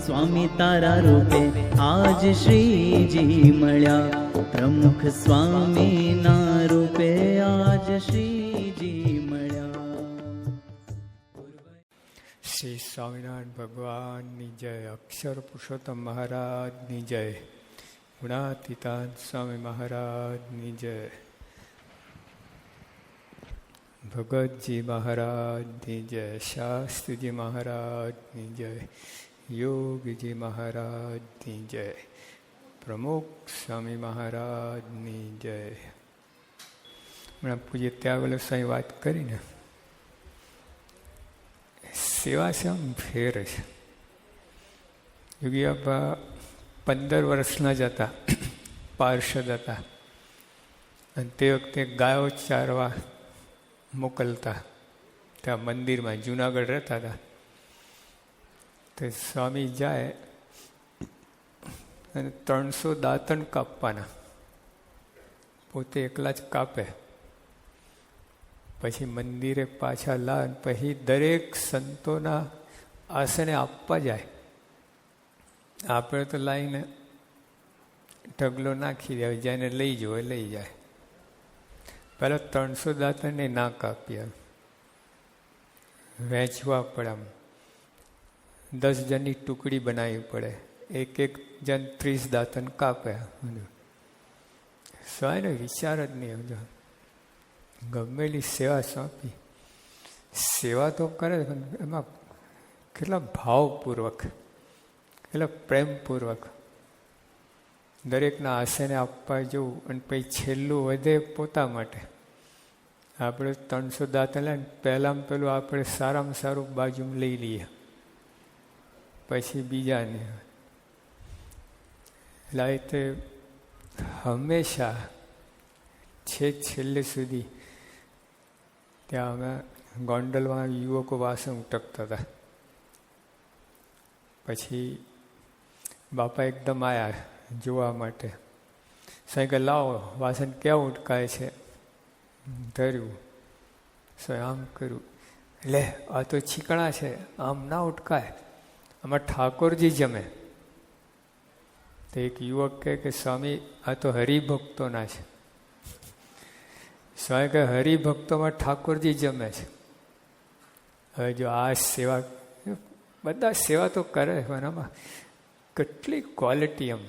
સ્વામી તારા રૂપે આજ શ્રીજી મળ્યા, પ્રમુખ સ્વામીના રૂપે આજ શ્રીજી મળ્યા. શ્રી સ્વામિનારાયણ ભગવાનની જય, અક્ષર પુરુષોત્તમ મહારાજની જય, ગુણાતીતાન સ્વામી મહારાજની જય, ભગતજી મહારાજની જય, શાસ્ત્રીજી મહારાજની જય, યોગીજી મહારાજની જય, પ્રમુખ સ્વામી મહારાજની જય. હમણાં પૂજ્ય ત્યાગલ સ્વામી વાત કરીને સેવા છે આમ ફેર છે. યોગી બાપા 15 વર્ષના જ હતા, પાર્ષદ હતા, અને તે વખતે ગાયો ચારવા મોકલતા ત્યાં મંદિરમાં, જુનાગઢ રહેતા હતા. તો સ્વામી જાય અને 300 દાંતણ કાપવાના, પોતે એકલા જ કાપે, પછી મંદિરે પાછા લાવે, પછી દરેક સંતોના આસને આપવા જાય. આપણે તો લાવીને ઢગલો નાખી દે, જેને લઈ જવો લઈ જાય. પહેલાં 300 દાંતણને ના કાપીએ, વહેંચવા પડે, આમ 10 જણની ટુકડી બનાવવી પડે, એક જણ 30 દાંતણ કાપે. સ્વાયનો વિચાર જ નહીં સમજો. ગમેલી સેવા સોંપી, સેવા તો કરે, એમાં કેટલા ભાવપૂર્વક, કેટલા પ્રેમપૂર્વક દરેકના આસને આપવા જવું, અને પછી છેલ્લું વધે પોતા માટે. આપણે 300 દાંતણ લઈને પહેલાં પેલું આપણે સારામાં સારું બાજુમાં લઈ લઈએ, પછી બીજાને. એટલે આ રીતે હંમેશા છેલ્લે સુધી ત્યાં અમે ગોંડલમાં યુવકો વાસણ ઉટકતા હતા. પછી બાપા એકદમ આવ્યા જોવા માટે. સાંઈ લાવો વાસણ ક્યાં ઉટકાય છે, ધર્યું. આમ કર્યું, લે આ તો છીકણા છે, આમ ના ઉટકાય, આમાં ઠાકોરજી જમે. તો એક યુવક કહે કે સ્વામી આ તો હરિભક્તોના છે. સ્વામી કહે હરિભક્તોમાં ઠાકોરજી જમે છે. હવે જો આ સેવા, બધા સેવા તો કરે, પણ આમાં કેટલી ક્વોલિટી, એમ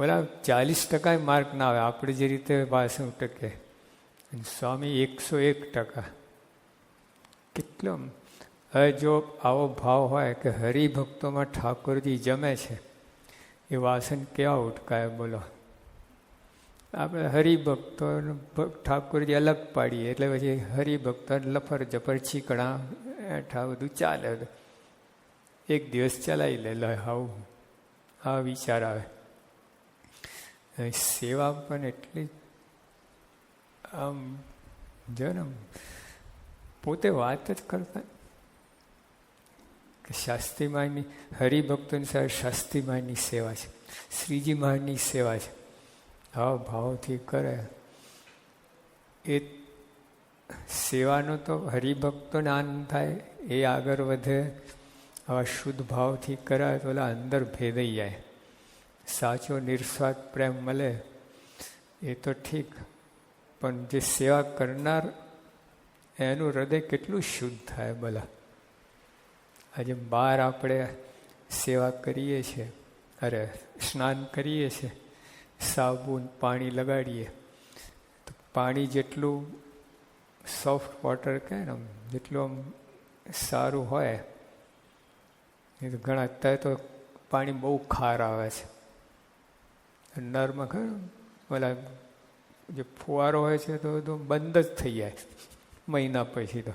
ઓલા 40% માર્ક ના આવે આપણે જે રીતે વાસણ ટકે, સ્વામી 101%. કેટલો! હવે જો આવો ભાવ હોય કે હરિભક્તોમાં ઠાકોરજી જમે છે, એ વાસણ કેવા ઉટકાય બોલો? આપણે હરિભક્તો ઠાકોરજી અલગ પાડીએ, એટલે પછી હરિભક્તો લફર જફર છીકણા એઠા બધું ચાલે, એક દિવસ ચલાવી લે. આવું આ વિચાર આવે. સેવા પણ એટલી આમ જો ને, પોતે વાત જ કરતા કે શાસ્ત્રી મહારાજની, હરિભક્તોની સાથે શાસ્ત્રી મહારાજની સેવા છે, શ્રીજી મહારાજની સેવા છે. આવા ભાવથી કરે એ સેવાનો તો હરિભક્તોને આનંદ થાય, એ આગળ વધે. આવા શુદ્ધ ભાવથી કરાય તો ઓલા અંદર ભેદાઈ જાય. સાચો નિસ્વાર્થ પ્રેમ મળે એ તો ઠીક, પણ જે સેવા કરનાર એનું હૃદય કેટલું શુદ્ધ થાય બોલા. આજે બહાર આપણે સેવા કરીએ છીએ, અરે સ્નાન કરીએ છીએ, સાબુન પાણી લગાડીએ તો પાણી જેટલું સોફ્ટ વોટર કહે ને, જેટલું આમ સારું હોય, એ તો ઘણા અત્યારે તો પાણી બહુ ખાર આવે છે. નળમાં ખરું ઓલા જે ફુવારો હોય છે તો બંધ જ થઈ જાય મહિના પછી. તો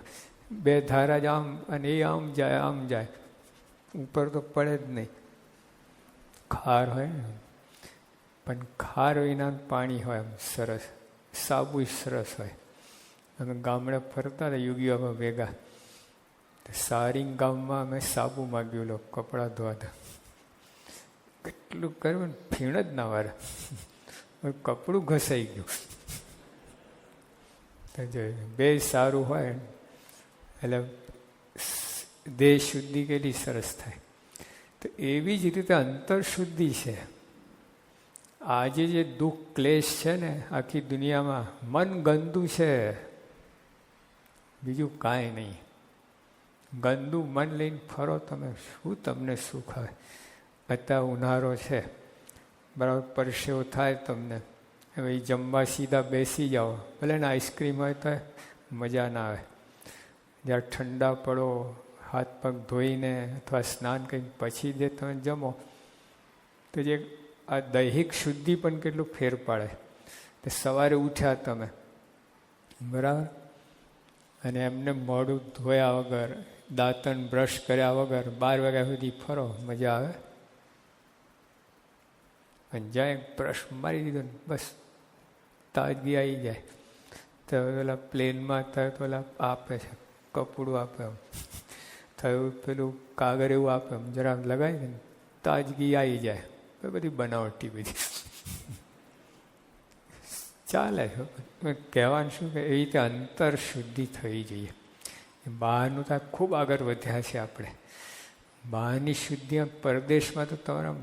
2 ધારા જ આમ, અને એ આમ જાય આમ જાય, ઉપર તો પડે જ નહીં. ખાર હોય ને, પણ ખાર વિના પાણી હોય એમ સરસ, સાબુ સરસ હોય. અમે ગામડે ફરતા હતા યુગીઓમાં ભેગા, સારિંગ ગામમાં અમે સાબુ માગ્યું, લોકો કપડાં ધોવાતા. કેટલું કર્યું ને, ફીણ જ ના વારે, કપડું ઘસાઈ ગયું. બે સારું હોય એટલે દેહ શુદ્ધિ કેટલી સરસ થાય. તો એવી જ રીતે અંતરશુદ્ધિ છે. આજે જે દુઃખ ક્લેશ છે ને આખી દુનિયામાં, મન ગંદુ છે, બીજું કાંઈ નહીં. ગંદુ મન લઈને ફરો તમે, શું તમને સુખ આવે? અત્યારે ઉનાળો છે, બરાબર, પરસેવો થાય તમને, હવે જમવા સીધા બેસી જાઓ, ભલે ને આઈસ્ક્રીમ હોય તો મજા ના આવે. જ્યારે ઠંડા પડો, હાથ પગ ધોઈને અથવા સ્નાન કરીને પછી જે તમે જમો, તો જે આ દૈહિક શુદ્ધિ પણ કેટલું ફેર પાડે. તો સવારે ઉઠ્યા તમે, બરાબર, અને એમને મોઢું ધોયા વગર, દાંતણ બ્રશ કર્યા વગર 12 વાગ્યા સુધી ફરો, મજા આવે? અને જાય બ્રશ મારી દીધો ને બસ તાજગી આવી જાય. તો પેલા પ્લેનમાં થાય તો પેલા આપે છે, કપડું આપે, એમ થયું પેલું કાગળ એવું આપે, એમ જરા લગાવી દે ને તાજગી આવી જાય. બધી બનાવટી બધી ચાલે છે. કહેવાનું શું કે એવી રીતે અંતર શુદ્ધિ થવી જોઈએ. બહારનું તો ખૂબ આગળ વધ્યા છે આપણે. બહારની શુદ્ધિ પરદેશમાં તો તમારા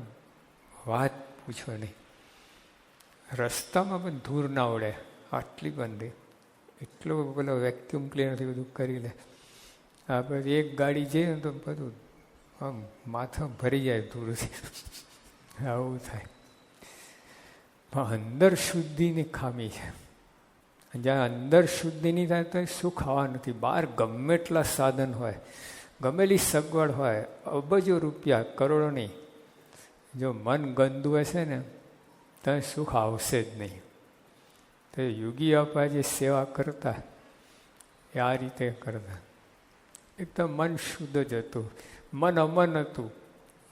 વાત પૂછો નહીં. રસ્તામાં પણ ધૂળ ના ઉડે, આટલી બંધી, એટલું પેલો વેક્યુમ ક્લીનરથી બધું કરી લે. આપણે એક ગાડી જઈએ ને તો બધું આમ માથા ભરી જાય ધૂળથી. આવું થાય. પણ અંદર શુદ્ધિની ખામી છે. જ્યાં અંદર શુદ્ધિ નહીં થાય તો સુખ આવવા નથી. બહાર ગમે એટલા સાધન હોય, ગમેલી સગવડ હોય, અબજો રૂપિયા, કરોડોની, જો મન ગંદુ હશે ને તો સુખ આવશે જ નહીં. તો યોગી આપા જે સેવા કરતા એ આ રીતે કરતા. એકદમ મન શુદ્ધ જ હતું, મન અમન હતું,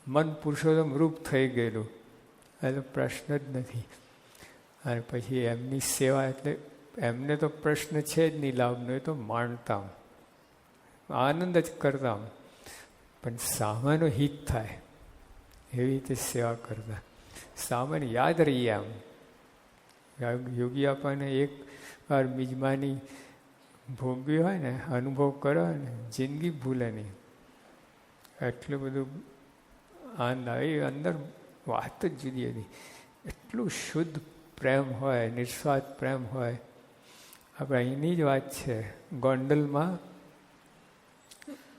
મન પુરુષોત્તમ રૂપ થઈ ગયેલું, એટલે પ્રશ્ન જ નથી. અને પછી એમની સેવા એટલે એમને તો પ્રશ્ન છે જ નહીં લાભનો, એ તો માણતા, આનંદ જ કરતા, પણ સામાનો હિત થાય એવી રીતે સેવા કરતા. સામાન્ય યાદ રહીએ. આમ યોગી આપણને એક વાર મિજમાની ભોગવી હોય ને, અનુભવ કરો ને, જિંદગી ભૂલે નહીં. એટલું બધું આનંદ આવે. અંદર વાત જ જુદી હતી. એટલું શુદ્ધ પ્રેમ હોય, નિસ્વાર્થ પ્રેમ હોય. આપણે અહીંની જ વાત છે, ગોંડલમાં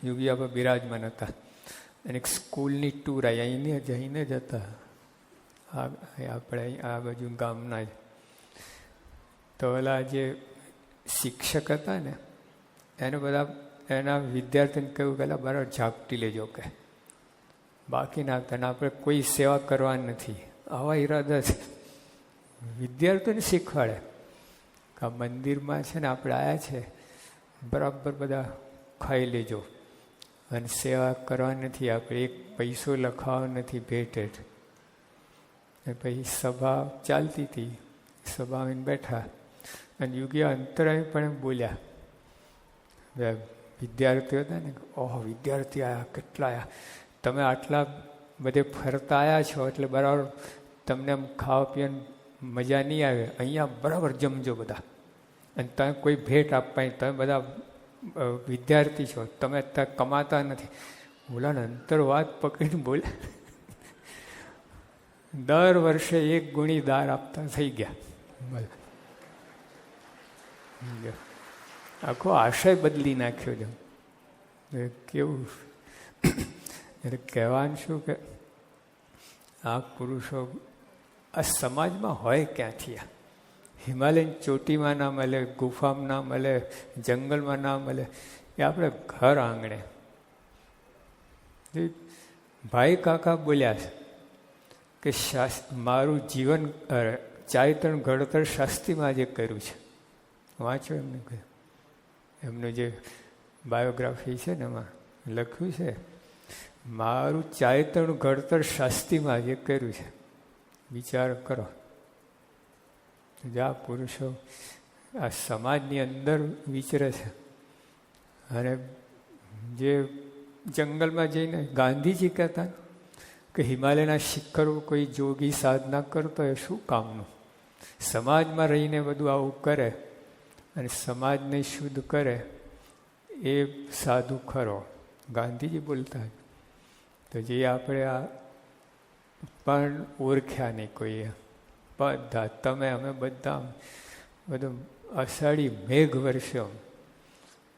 યોગી આપા બિરાજમાન હતા અને એક સ્કૂલની ટૂર આવી, અહીંને જઈને જ હતા, આપણે આ બાજુ ગામના જ. તો ઓલા જે શિક્ષક હતા ને એને બધા એના વિદ્યાર્થીને કહ્યું પહેલાં બરાબર ઝાપટી લેજો, કે બાકી ના આપતા, ને આપણે કોઈ સેવા કરવા નથી, આવા ઈરાદા છે. વિદ્યાર્થીઓને શીખવાડે કે આ મંદિરમાં છે ને આપણે આવ્યા છે, બરાબર બધા ખાઈ લેજો, અને સેવા કરવા નથી, આપણે એક પૈસો લખાવો નથી ભેટ હેઠ. પછી સભા ચાલતી હતી, સભામાં બેઠા અને યોગી અંતરાય પણ બોલ્યા. વિદ્યાર્થીઓ હતા ને, ઓહો વિદ્યાર્થી આવ્યા, કેટલા આવ્યા, તમે આટલા બધે ફરતા આવ્યા છો એટલે બરાબર તમને આમ ખાવા પીવાની મજા નહીં આવે, અહીંયા બરાબર જમજો બધા, અને તમે કોઈ ભેટ આપવાની, તમે બધા વિદ્યાર્થી છો, તમે અત્યારે કમાતા નથી. બોલાને અંતર વાત પકડીને બોલે, દર વર્ષે 1 ગુણી દાર આપતા થઈ ગયા. આખો આશય બદલી નાખ્યો છે. કેવું એટલે કહેવાનું શું કે આ પુરુષો આ સમાજમાં હોય ક્યાંથી? આ હિમાલયન ચોટીમાં ના મળે, ગુફામાં ના મળે, જંગલમાં ના મળે, એ આપણે ઘર આંગણે. ભાઈ કાકા બોલ્યા છે કે મારું જીવન ચારિત્રનું ઘડતર શાસ્ત્રીમાં જે કર્યું છે, વાંચો એમને કહ્યું. એમનું જે બાયોગ્રાફી છે ને એમાં લખ્યું છે, મારું ચારિત્રનું ઘડતર શાસ્ત્રીમાં જે કર્યું છે. વિચાર કરો, જ્યાં પુરુષો આ સમાજની અંદર વિચરે છે, અને જે જંગલમાં જઈને ગાંધીજી કહેતા કે હિમાલયના શિખરો કોઈ જોગી સાધના કરતો હોય શું કામનું? સમાજમાં રહીને બધું આવું કરે અને સમાજને શુદ્ધ કરે, એ સાધુ ખરો. ગાંધીજી બોલતા. તો તો જે આપણે આ પણ ઓળખ્યા નહીં કોઈએ, બધા તમે અમે બધા બધું અષાઢી મેઘ વર્ષો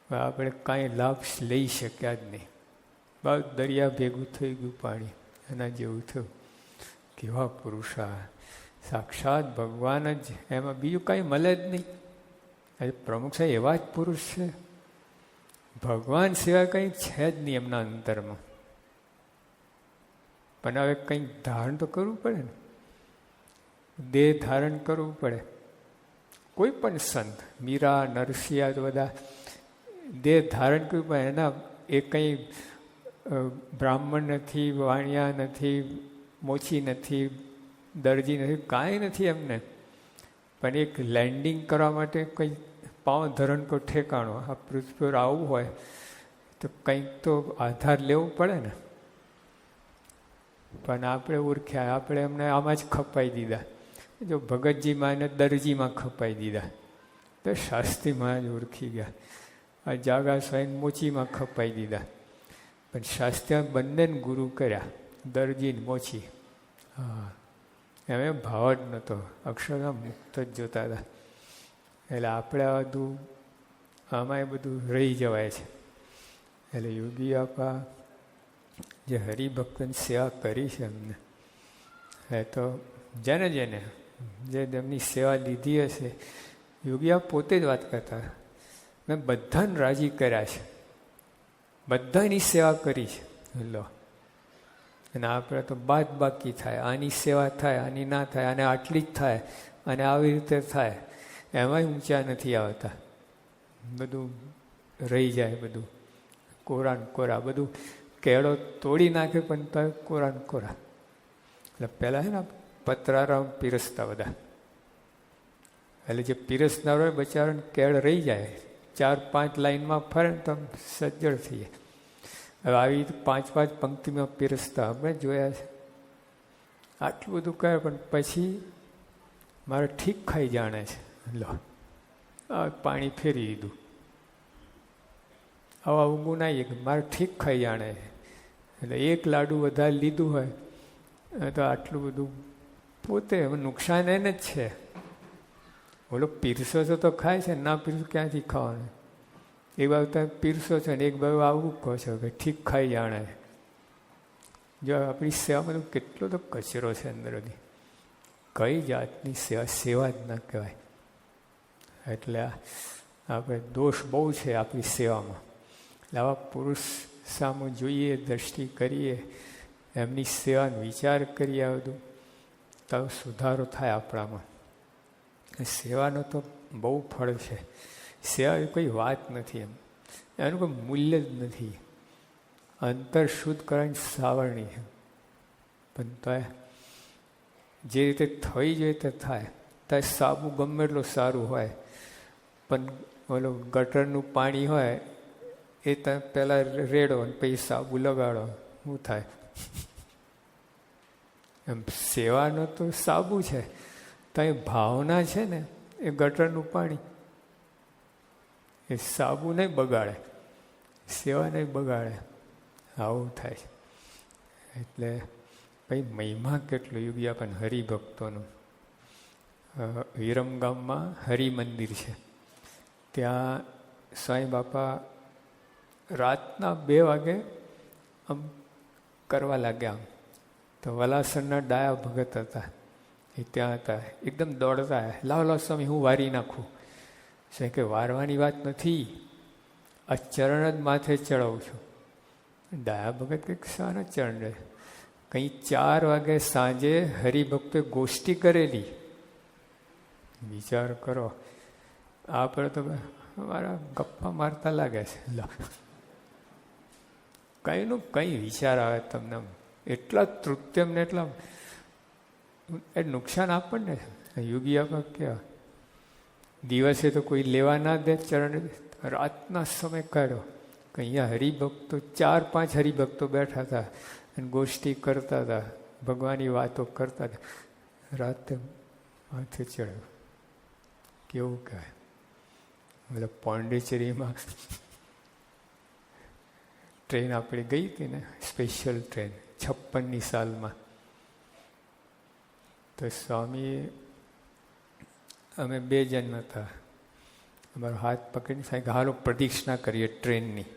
આપણે કાંઈ લાભ લઈ શક્યા જ નહીં. બસ દરિયા ભેગું થઈ ગયું પાણી, એના જેવું થયું. કેવા પુરુષા, સાક્ષાત ભગવાન જ, એમાં બીજું કાંઈ મળે જ નહીં. પ્રમુખ સાહેબ એવા જ પુરુષ છે, ભગવાન સિવાય કંઈ છે જ નહીં એમના અંતરમાં. પણ હવે કંઈક ધારણ તો કરવું પડે ને, દેહ ધારણ કરવું પડે. કોઈ પણ સંત, મીરા, નરસિંહ તો બધા દેહ ધારણ કરવું પડે. એના એ કંઈ બ્રાહ્મણ નથી, વાણિયા નથી, મોચી નથી, દરજી નથી, કાંઈ નથી એમને. પણ એક લેન્ડિંગ કરવા માટે કંઈ પાવ ધરણ કોઈ ઠેકાણો, આ પૃથ્વી પર આવવું હોય તો કંઈક તો આધાર લેવું પડે ને. પણ આપણે ઓળખ્યા, આપણે એમને આમાં જ ખપાઈ દીધા. જો ભગતજીમાં એને દરજીમાં ખપાઈ દીધા, તો શાસ્ત્રીમાં જ ઓળખી ગયા. આ જાગા સ્વાઈને મોચીમાં ખપાઈ દીધા. પણ શાસ્ત્રી બંનેને ગુરુ કર્યા, દરજી ને મોચી. હા, એમ ભાવ જ નહોતો, અક્ષરના મુક્ત જ જોતા હતા. એટલે આપણે આ બધું આમાં એ બધું રહી જવાય છે. એટલે યોગી આપા જે હરિભક્તની સેવા કરી છે એમને, એ તો જેને જેને જે તેમની સેવા લીધી હશે, યોગી આપ પોતે જ વાત કરતા, મેં બધાને રાજી કર્યા છે, બધાની સેવા કરી છે. લો, અને આપણે તો બાદ બાકી થાય, આની સેવા થાય, આની ના થાય, આને આટલી જ થાય, અને આવી રીતે થાય, એમાંય ઊંચા નથી આવતા. બધું રહી જાય, બધું કોરા કોરા, બધું કેળો તોડી નાખે પણ તો કોરા કોરા. એટલે પહેલાં છે ને પતરારામ પીરસતા બધા, એટલે જે પીરસનાર હોય બચારાને કેળ રહી જાય, 4-5 લાઈનમાં ફરે ને તો સજ્જડ થઈએ. હવે આવી 5-5 પંક્તિમાં પીરસતા અમે જોયા છે. આટલું બધું કહે પણ પછી મારે ઠીક ખાઈ જાણે છે. લો, પાણી ફેરી દીધું, આવા ઊંઘું ના કે મારે ઠીક ખાઈ જાણે છે. એટલે એક લાડુ વધારે લીધું હોય તો આટલું બધું પોતે નુકસાન એને જ છે. બોલો પીરસો છો તો ખાય છે, ના પીરસો ક્યાંથી ખાવાનું? એક બાજુ તમે પીરસો છો ને એક બાજુ આવું કહો છો કે ઠીક ખાઈ જાણે. જો આપણી સેવામાં કેટલો તો કચરો છે અંદરથી, કઈ જાતની સેવા જ ના કહેવાય. એટલે આપણે દોષ બહુ છે આપણી સેવામાં. એટલે આવા પુરુષ સામે જોઈએ, દ્રષ્ટિ કરીએ, એમની સેવાનો વિચાર કરીએ, આ બધું તો સુધારો થાય આપણામાં. સેવાનો તો બહુ ફળ છે. સેવા એ કોઈ વાત નથી, એમ એનું કોઈ મૂલ્ય જ નથી. અંતર શુદ્ધ કરવાની સાવરણી છે. પણ તો જે રીતે થઈ જાય તે થાય. તો સાબુ ગમે એટલું સારું હોય, પણ ઓલો ગટરનું પાણી હોય એ તમે પહેલાં રેડો અને પછી સાબુ લગાડો, શું થાય? એમ સેવાનો તો સાબુ છે, તો એ ભાવના છે ને એ ગટરનું પાણી, એ સાબુ નહીં બગાડે, સેવા નહીં બગાડે. આવું થાય છે. એટલે ભાઈ મહિમા કેટલું યોગી આપણને હરિભક્તોનું. વિરમગામમાં હરિમંદિર છે, ત્યાં સ્વામી બાપા રાતના 2 વાગે આમ કરવા લાગ્યા. તો વલાસરના ડાયા ભગત હતા, એ ત્યાં હતા, એકદમ દોડતા, લાવ સ્વામી હું વારી નાખું. છે કે વારવાની વાત નથી, આ ચરણ જ માથે ચડાવું છું. ડાયા ભગત કંઈક શાના ચરણ રહે? કંઈ 4 વાગે સાંજે હરિભક્તોએ ગોષ્ઠી કરેલી. વિચાર કરો, આપણે તો અમારા ગપ્પા મારતા લાગે છે. કંઈનું કંઈ વિચાર આવે તમને, એટલા તૃપ્યમ ને એટલા એ નુકસાન આપણને. યોગી આપા કેવા, દિવસે તો કોઈ લેવા ના દે ચરણ, રાતના સમય કાઢ્યો કે અહીંયા હરિભક્તો 4-5 હરિભક્તો બેઠા હતા અને ગોષ્ઠી કરતા હતા, ભગવાનની વાતો કરતા હતા. રાતે માથે ચડ્યો. કેવું કહેવાય? મતલબ પોંડિચેરીમાં ટ્રેન આપણી ગઈ હતી ને, સ્પેશિયલ ટ્રેન, 56ની સાલમાં. તો સ્વામી, અમે 2 જણ હતા, અમારો હાથ પકડીને સાહેબ હાલો પ્રદક્ષિણા કરીએ ટ્રેનની.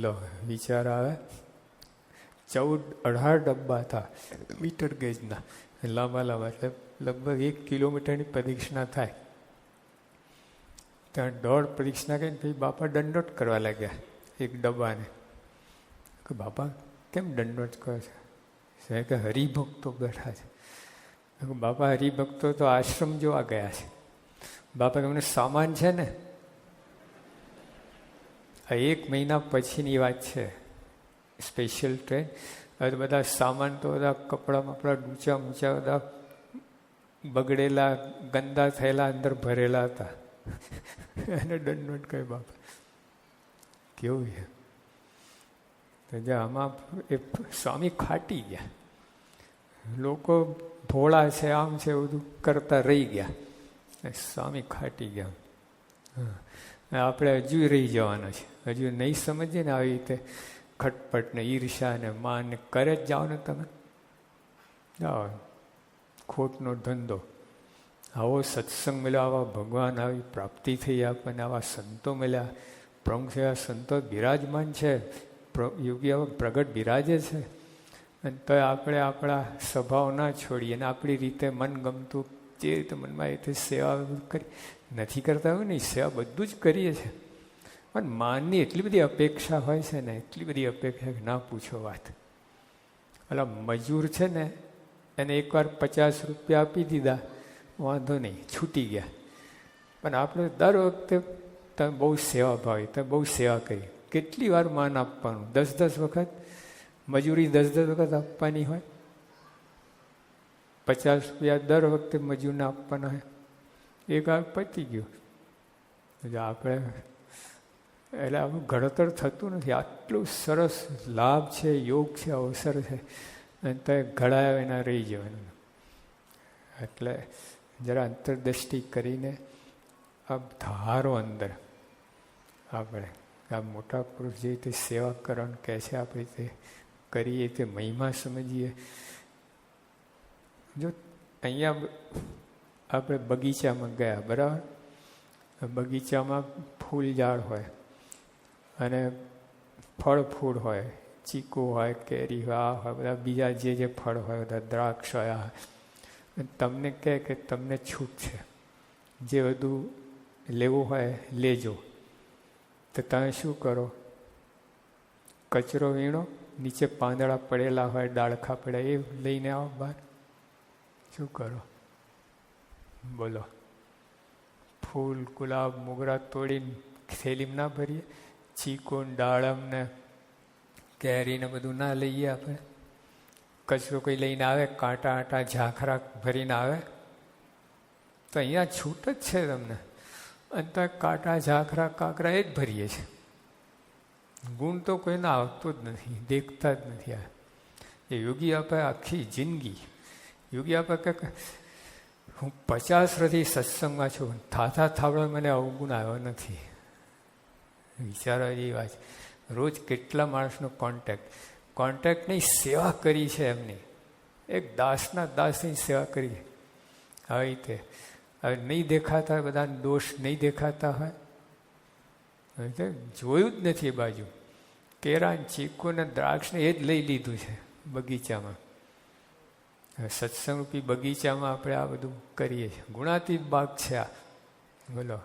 લો વિચાર આવે, 18 ડબ્બા હતા મીટર ગેજના, લાંબા લાંબા, એટલે લગભગ 1 કિલોમીટરની પ્રદક્ષિણા થાય. ત્યાં 1.5 પ્રદક્ષિણા કરીને પછી બાપા દંડોત કરવા લાગ્યા એક ડબ્બાને. કે બાપા કેમ દંડોત કરે છે? સાહેબ કે હરિભક્તો બેઠા છે. બાપા હરિભક્તો તો આશ્રમ જોવા ગયા છે. બાપા તમને સામાન છે ને? આ 1 મહિના પછીની વાત છે, સ્પેશિયલ ટ્રેન. હવે બધા સામાન તો બધા કપડાં બપડા ઊંચા ઊંચા બધા બગડેલા ગંદા થયેલા અંદર ભરેલા હતા. એને દંડોત કહે બાપા કેવું છે. તો જે આમાં એ સ્વામી ખાટી ગયા. લોકો ભોળા છે, આમ છે, બધું કરતા રહી ગયા. સ્વામી ખાટી ગયા. આપણે હજુ રહી જવાના છે. હજુ નહીં સમજીએ ને આવી રીતે ખટપટ ને ઈર્ષા ને માન ને કરે જ જાઓ ને તમે, જાઓ ખોટનો ધંધો. આવો સત્સંગ મળ્યો, આવા ભગવાન આવી પ્રાપ્તિ થઈ આપણને, આવા સંતો મળ્યા, પ્રમુખ એવા સંતો બિરાજમાન છે, યોગી આવા પ્રગટ બિરાજે છે. અને તો આપણે આપણા સ્વભાવ ના છોડીએ અને આપણી રીતે મન ગમતું જે રીતે મનમાં એ રીતે સેવા કરી નથી કરતા હોય ને, સેવા બધું જ કરીએ છીએ. પણ માનની એટલી બધી અપેક્ષા હોય છે ને, એટલી બધી અપેક્ષા કે ના પૂછો વાત. એટલે મજૂર છે ને, એને એકવાર 50 રૂપિયા આપી દીધા, વાંધો નહીં, છૂટી ગયા. પણ આપણે દર વખતે તમે બહુ સેવા ભાવી, તમે બહુ સેવા કરી, કેટલી વાર માન આપવાનું? 10-10 વખત મજૂરી 10-10 વખત આપવાની હોય. 50 રૂપિયા દર વખતે મજૂરને આપવાના હોય. એક વાર પતી ગયું. આપણે એટલે આવું ઘડતર થતું નથી. આટલું સરસ લાભ છે, યોગ છે, અવસર છે, અને તો ઘડાયા વિના રહી જવાનું. એટલે જરા અંતરદ્રષ્ટિ કરીને આ ધારો અંદર આપણે આ મોટા પુરુષ જે રીતે સેવા કરવાનું કહે છે, આપણે તે કરીએ, તે મહિમા સમજીએ. જો અહીંયા આપણે બગીચામાં ગયા, બરાબર, બગીચામાં ફૂલ ઝાડ હોય અને ફળ ફૂલ હોય, ચીકુ હોય, કેરી હોય, આ હોય, બધા બીજા જે ફળ હોય, બધા દ્રાક્ષ હોય. તમને કહે કે તમને છૂટ છે, જે બધું લેવું હોય લેજો. તો તમે શું કરો? કચરો વીણો, નીચે પાંદડા પડેલા હોય, ડાળખા પડ્યા, એ લઈને આવો બહાર. શું કરો? બોલો. ફૂલ, ગુલાબ, મોગરા તોડીને થેલીમાં ના ભરીએ? ચીકુ, દાડમ ને કેરીને બધું ના લઈએ આપણે? કચરો કોઈ લઈને આવે, કાંટા આટા ઝાંખરા ભરીને આવે, તો અહીંયા છૂટ જ છે તમને. અને તો કાંટા ઝાંખરા કાંકરા એ જ ભરીએ છીએ. ગુણ તો કોઈને આવતો જ નથી, દેખતા જ નથી. આ એ યોગી આપે આખી જિંદગી. યોગી આપે કે હું 50 વર્ષથી સત્સંગમાં છું, થાથા થાવડો મને અવગુણ આવ્યો નથી. વિચારવા જેવી વાત. રોજ કેટલા માણસનો કોન્ટેક્ટ નહીં, સેવા કરી છે એમની. એક દાસના દાસની સેવા કરી. આવી રીતે હવે નહીં દેખાતા હોય, બધાને દોષ નહીં દેખાતા હોય, જોયું જ નથી એ બાજુ. કેરા, ચીકુ ને દ્રાક્ષને એ જ લઈ લીધું છે બગીચામાં. સત્સંગરૂપી બગીચામાં આપણે આ બધું કરીએ છીએ. ગુણાતીત બાગ છે આ. બોલો,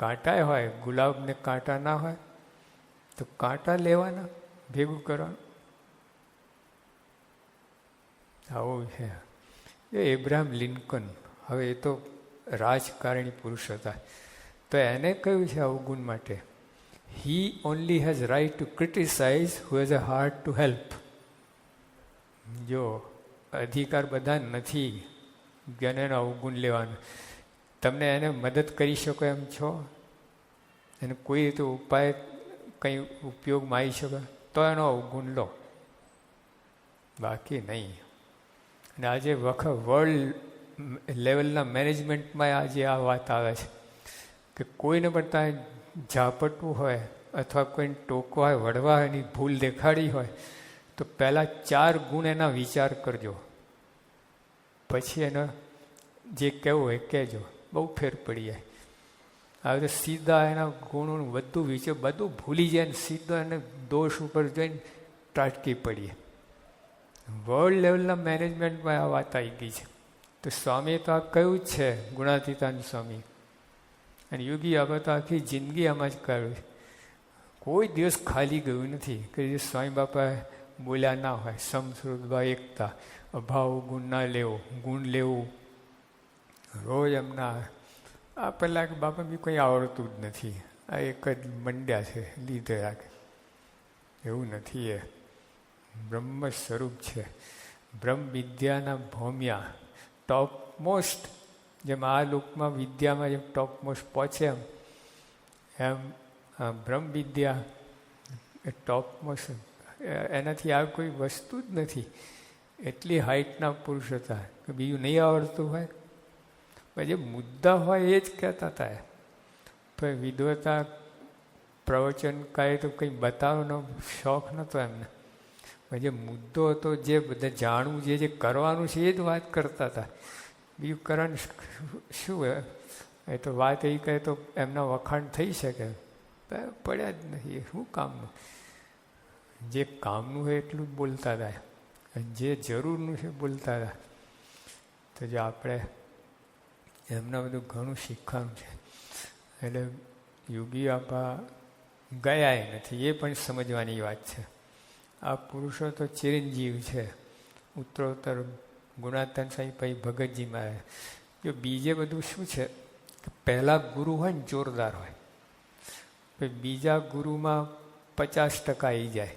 કાંટા હોય, ગુલાબને કાંટા ના હોય તો કાંટા લેવાના, ભેગું કરવાનું. આવું છે. એ એબ્રાહમ લિંકન, હવે એ તો રાજકારણી પુરુષ હતા, તો એને કહ્યું છે અવગુણ માટે, he only has right to criticise who has a heart to help. જો અધિકાર બધા નથી જ્ઞાનનો અવગુણ લેવાનો. તમને એને મદદ કરી શકો એમ છો, એને કોઈ રીતે ઉપાય કંઈ ઉપયોગમાં આવી શકે તો એનો અવગુણ લો, બાકી નહીં. અને આજે વર્લ્ડ લેવલના મેનેજમેન્ટમાં આજે આ વાત આવે છે કે કોઈને પણ ત્યાં ઝાપટવું હોય અથવા કોઈને ટોકવા હોય, વળવા હોય, એની ભૂલ દેખાડી હોય તો પહેલાં 4 ગુણ એના વિચાર કરજો, પછી એનો જે કહેવું હોય કહેજો, બહુ ફેર પડી જાય. હવે તો સીધા એના ગુણોનું બધું વિચાર બધું ભૂલી જાય ને સીધા એને દોષ ઉપર જઈને ત્રાટકી પડીએ. વર્લ્ડ લેવલના મેનેજમેન્ટમાં આ વાત આવી ગઈ છે. તો સ્વામીએ તો આ કહ્યું જ છે, ગુણાતીતાનંદ સ્વામી અને યોગી આપણે તો આખી જિંદગી આમાં જ કાઢ્યું છે. કોઈ દિવસ ખાલી ગયું નથી કે જે સ્વામી બાપાએ બોલ્યા ના હોય. સમશ્રુતભા એકતા, અભાવ ગુણ ના લેવો, ગુણ લેવું રોજ એમના. આ પહેલાં કે બાપા બી કંઈ આવડતું જ નથી, આ એક જ મંડ્યા છે લીધે રાખે. એવું નથી, એ બ્રહ્મ સ્વરૂપ છે. બ્રહ્મ વિદ્યાના ભૌમ્યા ટોપ મોસ્ટ, જેમ આ લોકમાં વિદ્યામાં જેમ ટોપ મોસ્ટ પહોંચે એમ બ્રહ્મ વિદ્યા એ ટોપ મોસ્ટ. એનાથી આ કોઈ વસ્તુ જ નથી. એટલી હાઇટના પુરુષ હતા કે બીજું નહીં આવડતું હોય. જે મુદ્દા હોય એ જ કહેતા હતા. પણ વિદ્વતા પ્રવચન કાંઈ તો કંઈ બતાવવાનો શોખ નહોતો એમને. પણ જે મુદ્દો હતો, જે બધા જાણવું, જે કરવાનું છે એ જ વાત કરતા હતા. બીજું કરવાનું શું? એ તો વાત એ કહે તો એમના વખાણ થઈ શકે, પડ્યા જ નથી. શું કામનું? જે કામનું હોય એટલું જ બોલતા હતા, જે જરૂરનું છે બોલતા હતા. તો જો આપણે એમના બધું ઘણું શીખવાનું છે. એટલે યોગી આપા ગયા નથી, એ પણ સમજવાની વાત છે. આ પુરુષો તો ચિરંજીવ છે. ઉત્તરોત્તર ગુણાતીતાનંદ સ્વામી પછી ભગતજીમાં આવ્યા. જો બીજે બધું શું છે કે પહેલાં ગુરુ હોય ને જોરદાર હોય, પછી બીજા ગુરુમાં 50% આવી જાય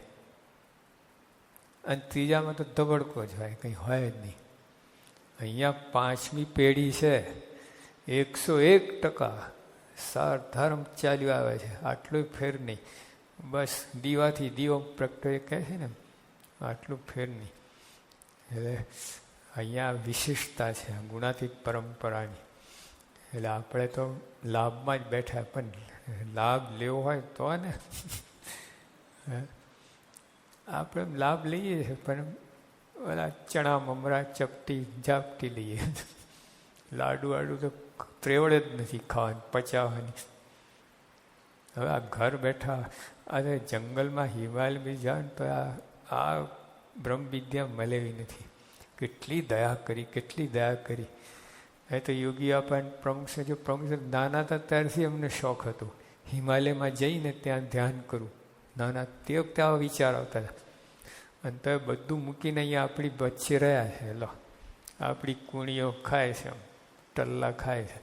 અને ત્રીજામાં તો ધબડકો જ હોય, કંઈ હોય જ નહીં. અહીંયા 5મી પેઢી છે, 101% સાર ધર્મ ચાલ્યું આવે છે. આટલું ફેર નહીં, બસ દીવાથી દીવો પ્રગટે કહે છે ને, આટલું ફેર નહીં. એટલે અહીંયા વિશિષ્ટતા છે ગુણાતીત પરંપરાની. એટલે આપણે તો લાભમાં જ બેઠા, પણ લાભ લેવો હોય તો ને આપણે લાભ લઈએ છીએ, પણ ઓલા ચણા મમરા ચપટી ઝાપટી લઈએ. લાડુ વાડુ તો ત્રેવડે જ નથી ખાવાની, પચાવવાની. હવે આ ઘર બેઠા અરે જંગલમાં હિમાલય બી જાય તો આ બ્રહ્મ વિદ્યા મળે એવી નથી. કેટલી દયા કરી, કેટલી દયા કરી. એ તો યોગી આપણને પ્રમુખ જો પ્રમુખ નાના હતા ત્યારથી અમને શોખ હતો હિમાલયમાં જઈને ત્યાં ધ્યાન કરું. નાના તે વખતે આવા વિચાર આવતા હતા. અને તો બધું મૂકીને અહીંયા આપણી વચ્ચે રહ્યા છે. લો આપણી કુણીઓ ખાય છે, ટલ્લા ખાય છે,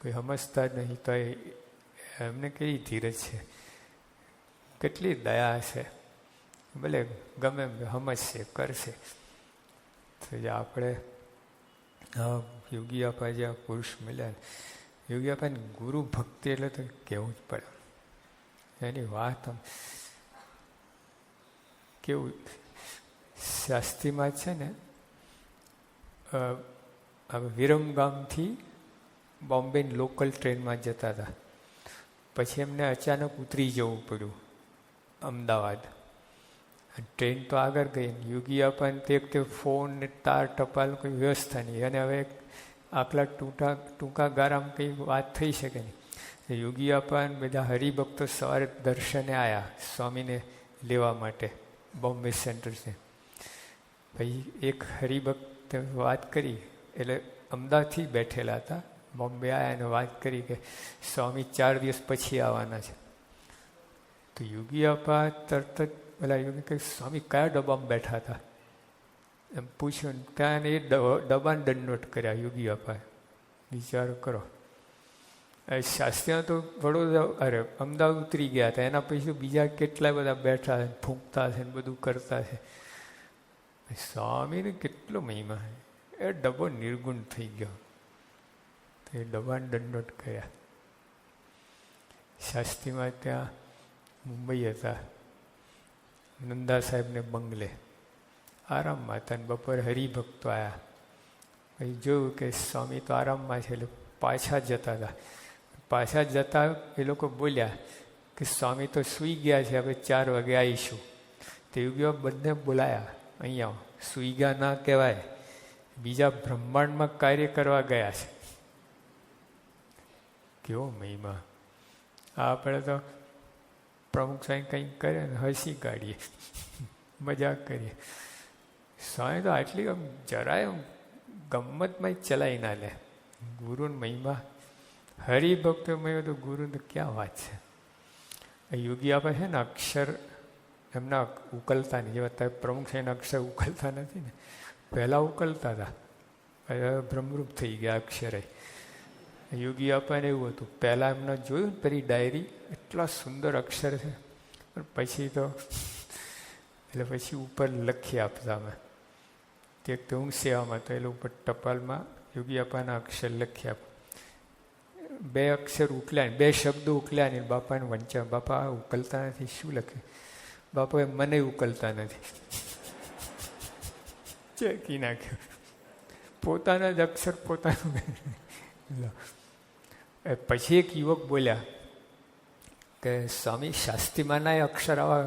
કોઈ સમજતા જ નહીં. તો એમને કેવી ધીરજ છે, કેટલી દયા છે. ભલે ગમે સમજશે, કરશે. તો જે આપણે યોગી આપા જે પુરુષ મળ્યા, યોગી આપાને ગુરુ ભક્તિ એટલે તો કહેવું જ પડે. એની વાત કેવું શાસ્ત્રીમાં છે ને, વિરમગામથી બોમ્બે લોકલ ટ્રેનમાં જતા હતા. પછી એમને અચાનક ઉતરી જવું પડ્યું અમદાવાદ. ટ્રેન તો આગળ ગઈ. યોગી આપણને તે વખતે ફોન ને તાર ટપાલ કોઈ વ્યવસ્થા નહીં, અને હવે આટલા ટૂંકા ગાળામાં કંઈ વાત થઈ શકે નહીં. યોગી આપણને બધા હરિભક્તો સવારે દર્શને આવ્યા સ્વામીને લેવા માટે બોમ્બે સેન્ટર છે. પછી એક હરિભક્ત વાત કરી, એટલે અમદાવાદથી બેઠેલા હતા, બોમ્બે આવ્યા અને વાત કરી કે સ્વામી 4 દિવસ પછી આવવાના છે. તો યોગી આપા તરત જ પેલા યોગી કહે સ્વામી કયા ડબ્બામાં બેઠા હતા એમ પૂછ્યું. ત્યાં એ ડબ્બાને દંડવટ કર્યા યોગી અપાએ. વિચાર કરો, શાસ્ત્રીઓ તો વડોદરા અરે અમદાવાદ ઉતરી ગયા હતા, એના પછી બીજા કેટલા બધા બેઠા છે, ફૂંકતા છે ને બધું કરતા છે. સ્વામીને કેટલો મહિમા, એ ડબ્બો નિર્ગુણ થઈ ગયો. તો એ ડબ્બાને દંડવટ કર્યા. શાસ્ત્રીમાં ત્યાં મુંબઈ હતા, નંદા સાહેબને બંગલે આરામમાં હતા. અને બપોરે હરિભક્તો આવ્યા. પછી જોયું કે સ્વામી તો આરામમાં છે, એટલે પાછા જતા હતા. પાછા જતા એ લોકો બોલ્યા કે સ્વામી તો સૂઈ ગયા છે, હવે 4 વાગે આવીશું. તે યોગીઓ બંને બોલાયા. અહીંયા સુઈગા ના કહેવાય, બીજા બ્રહ્માંડમાં કાર્ય કરવા ગયા છે. કેવો મહિમા! આપણે તો પ્રમુખ સાહેબ કંઈક કરે ને હસી કાઢીએ, મજાક કરીએ. સ્વામી તો આટલી જરાય ગમ્મતમાં જ ચલાવી ના લે. ગુરુની મહિમા, હરિભક્તો મહિમા તો ગુરુને તો ક્યાં વાત છે. યોગી આપણે છે ને અક્ષર એમના ઉકલતા નહીં, જેવા તમે પ્રમુખ સાહેબના અક્ષર ઉકલતા નથી ને, પહેલાં ઉકલતા હતા, બ્રહ્મરૂપ થઈ ગયા અક્ષરે. યોગી આપણને એવું હતું, પહેલાં એમને જોયું ને પેલી ડાયરી, એટલા સુંદર અક્ષર છે, પણ પછી તો એટલે પછી ઉપર લખી આપતા અમે. તે હું સેવામાં તો એટલે ઉપર ટપાલમાં યોગી અપાના અક્ષર લખી આપ. 2 અક્ષર ઉકલ્યા, 2 શબ્દો ઉકલ્યા ને બાપાને વંચા, બાપા ઉકલતા નથી, શું લખે? બાપાએ મને ઉકલતા નથી, ચેકી નાખ્યું. પોતાના જ અક્ષર પોતાનું. પછી એક યુવક બોલ્યા કે સ્વામી શાસ્ત્રીમાના અક્ષર આવા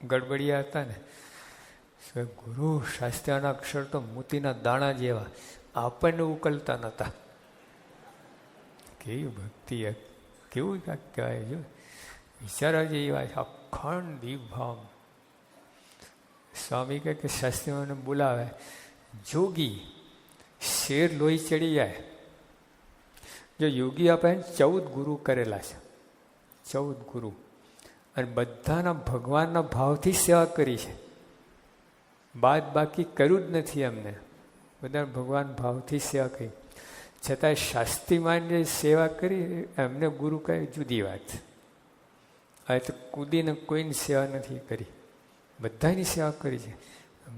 ગડબડિયા હતા ને. ગુરુ શાસ્ત્રીના અક્ષર તો મોતીના દાણા જેવા, આપણને ઉકલતા નહોતા. કેવી ભક્તિ, કેવું કહેવાય જો, વિચારવા જેવી વાત. અખંડ દીપભાવ. સ્વામી કહે કે શાસ્ત્રીઓને બોલાવે, જોગી શેર લોહી ચડી જાય. જો યોગી આપણે 14 ગુરુ કરેલા છે, 14 ગુરુ, અને બધાના ભગવાનના ભાવથી સેવા કરી છે. બાદ બાકી કર્યું જ નથી એમને, બધા ભગવાન ભાવથી સેવા કરી. છતાંય શાસ્ત્રીમાં જે સેવા કરી એમને ગુરુ કહે જુદી વાત. હવે તો કૂદીને કોઈની સેવા નથી કરી, બધાની સેવા કરી છે.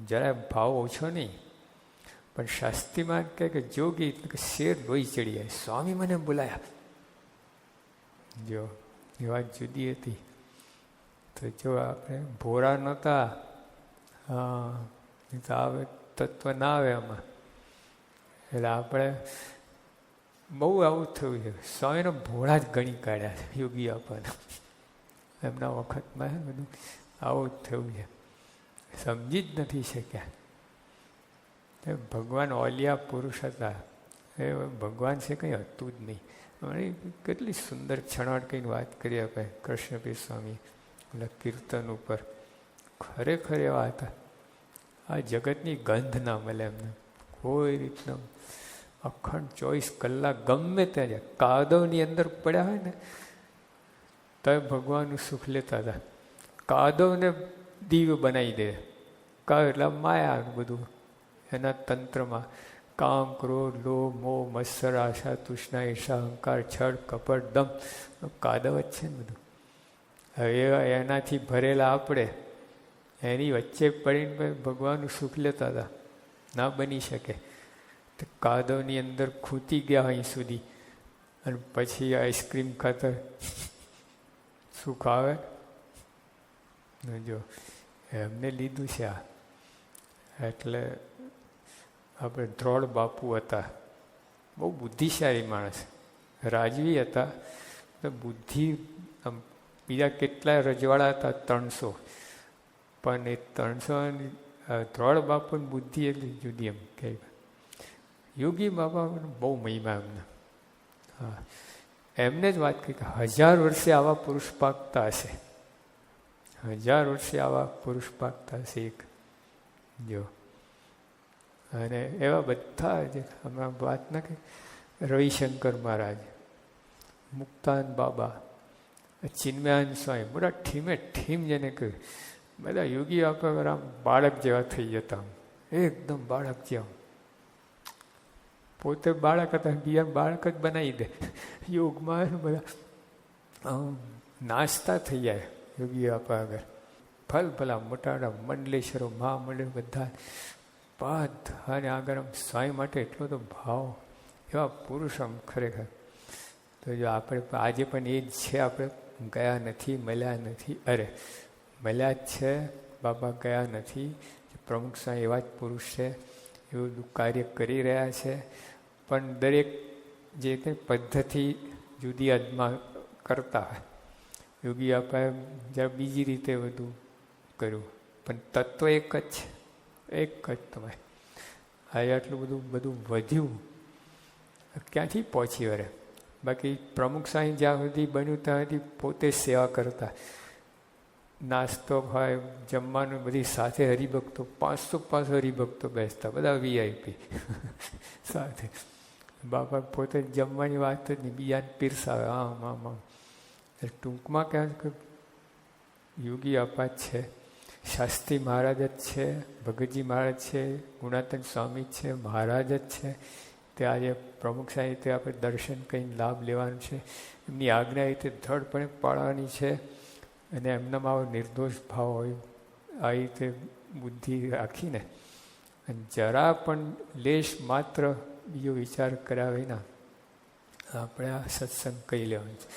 જરાય ભાવ ઓછો નહીં. પણ શાસ્ત્રીમાં કહે કે જોગી શેર લોહી ચડી જાય. સ્વામી મને બોલાયા. જો એ વાત જુદી હતી. તો જો આપણે ભોરા નહોતા, હા, તો આવે તત્વ ના આવે આમાં. એટલે આપણે બહુ આવું થયું છે. સ્વામીને ભોળા જ ગણી કાઢ્યા છે યોગી આપણને. એમના વખતમાં બધું આવું જ થયું છે, સમજી જ નથી શક્યા. ભગવાન ઓલિયા પુરુષ હતા, એ ભગવાન છે કંઈ હતું જ નહીં. કેટલી સુંદર છણાટ કંઈ વાત કરી આપણે કૃષ્ણપીર સ્વામી એટલે કીર્તન ઉપર. ખરેખર એવા હતા. આ જગતની ગંધ ના મળે એમને કોઈ રીતના. અખંડ 24 કલાક ગમે ત્યાં કાદવની અંદર પડ્યા હોય ને તો ભગવાનનું સુખ લેતા હતા. કાદવને દિવ્ય બનાવી દે. એટલે માયા બધું એના તંત્રમાં કામ, ક્રોધ, લોભ, મોહ, મત્સર, આશા, તૃષ્ણા, ઈર્ષા, અહંકાર, છળ, કપટ, દમ, કાદવ જ છે ને બધું. હવે એનાથી ભરેલા આપણે એની વચ્ચે પડીને ભગવાનનું સુખ લેતા હતા. ના બની શકે. તો કાદવની અંદર ખૂટી ગયા અહીં સુધી, અને પછી આઈસ્ક્રીમ ખાતા સુખ આવે. જો એમને લીધું છે આ. એટલે આપણે દ્રોડ બાપુ હતા, બહુ બુદ્ધિશાળી માણસ, રાજવી હતા. તો બુદ્ધિ બીજા કેટલાય રજવાડા હતા 300, પણ એ 300 દ્રોડ બાપુની બુદ્ધિ એટલી જુદી. એમ કે યોગી બાબા બહુ મહિમા એમને. હા, એમને જ વાત કરી કે 1000 વર્ષે આવા પુરુષ પાકતા હશે, 1000 વર્ષે આવા પુરુષ પાકતા હશે એક. જો અને એવા બધા જે હમણાં વાત ના કરી, રવિશંકર મહારાજ, મુક્તાન બાબા, ચિન્મયાન સ્વામી, બધા ઠીમે ઠીમ જેને કહ્યું. બધા યોગી આપણે આમ બાળક જેવા થઈ જતા, એકદમ બાળક જેવા. પોતે બાળક હતા, બીજા બાળક જ બનાવી દે. યોગમાં બધા નાસ્તા થઈ જાય યોગી આપણા આગળ. ફલ ભલા મોટા મંડલેશ્વરો, મહામંડળ બધા અને આગળ આમ સ્વામી માટે એટલો તો ભાવ. એવા પુરુષ આમ ખરેખર. તો જો આપણે આજે પણ એ જ છે. આપણે ગયા નથી, મળ્યા નથી. અરે મળ્યા જ છે, બાબા ગયા નથી. પ્રમુખ સ્વામી એવા જ પુરુષ છે, એવું કાર્ય કરી રહ્યા છે. પણ દરેક જે કંઈ પદ્ધતિ જુદી અદમાં કરતા હોય, યોગી આપણે જરા બીજી રીતે બધું કર્યું. પણ તત્વ એક જ છે, એક જ તમે. આ આટલું બધું વધ્યું ક્યાંથી પહોંચી વળે? બાકી પ્રમુખ સાંઈ જ્યાં સુધી બન્યું ત્યાં સુધી પોતે સેવા કરતા, નાસ્તો હોય, જમવાનું, બધી સાથે હરિભક્તો 500 હરિભક્તો બેસતા, બધા VIP સાથે. બાપા પોતે જમવાની વાત જ નહીં, બીજાને પીરસાવે. આમ ટૂંકમાં કહેવાય કે યોગી આપા જ છે, શાસ્ત્રી મહારાજ જ છે, ભગતજી મહારાજ છે, ગુણાતન સ્વામી છે, મહારાજ જ છે. તે આજે પ્રમુખ સાહેબ તે આપણે દર્શન કરીને લાભ લેવાનું છે, એમની આજ્ઞા રીતે ધડપણે પાળવાની છે. અને એમનામાં આવો નિર્દોષ ભાવ હોય, આ રીતે બુદ્ધિ રાખીને અને જરા પણ લેશ માત્ર બીજો વિચાર કર્યા વિના આપણે આ સત્સંગ કહી લેવાનું છે.